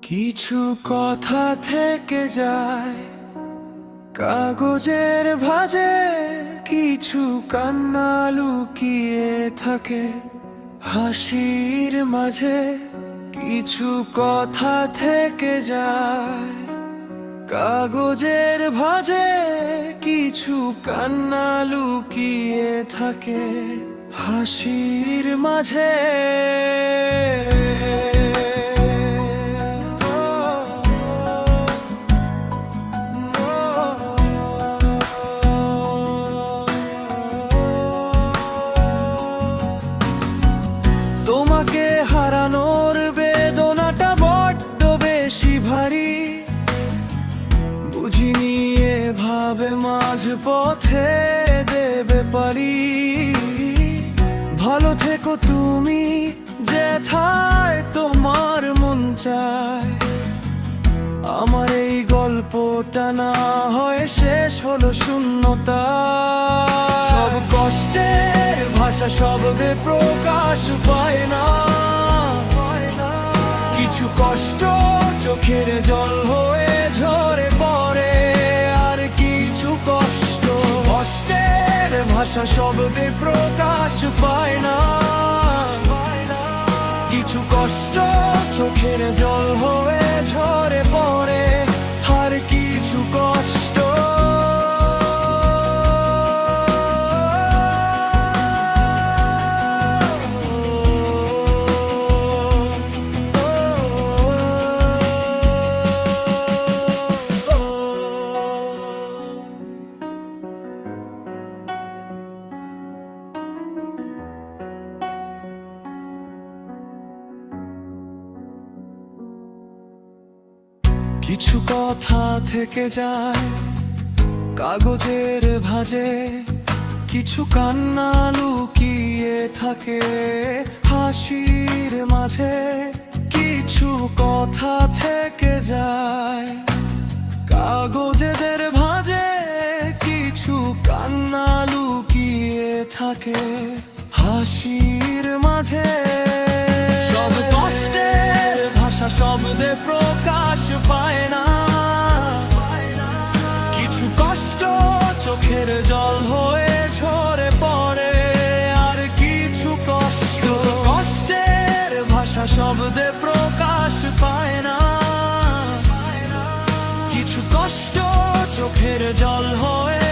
কিছু কথা থেকে যায় কাগজের ভাঁজে, কিছু কান্না লুকিয়ে থাকে হাসির মাঝে। কিছু কথা থেকে যায় কাগজের ভাঁজে, কিছু কান্না লুকিয়ে থাকে হাসির মাঝে। তোমাকে হারানোর বেদনাটা বড্ড বেশি ভারী, বুঝিনি এভাবে মাঝ পথে দেবে পারি। ভালো থেকো তুমি যেথায় তোমার মন চায়, আমার এই গল্পটা না হয় শেষ হলো শূন্যতা। সব কষ্টের ভাষা শব্দে প্রকাশ পায় না, কিছু কষ্ট চোখের জল হয়ে ঝরে পড়ে। আর কিছু কষ্ট কষ্টের ভাষা শব্দে প্রকাশ পায় না, কিছু কষ্ট চোখের জল হয়ে ঝরে পড়ে। আর কিছু কষ্ট কিছু কথা থেকে যায় কাগজের ভাঁজে, কিছু কান্না লুকিয়ে থাকে হাসির মাঝে। কিছু কথা থেকে যায় কাগজের ভাঁজে, কিছু কান্না লুকিয়ে থাকে হাসির মাঝে। সব কষ্টের ভাষা শব্দে প্রকাশ পায় না, কিছু কষ্ট চোখের জল হয়ে ঝরে পড়ে। আর কিছু কষ্ট কষ্টের ভাষা শব্দে প্রকাশ পায় না, কিছু কষ্ট চোখের জল হয়ে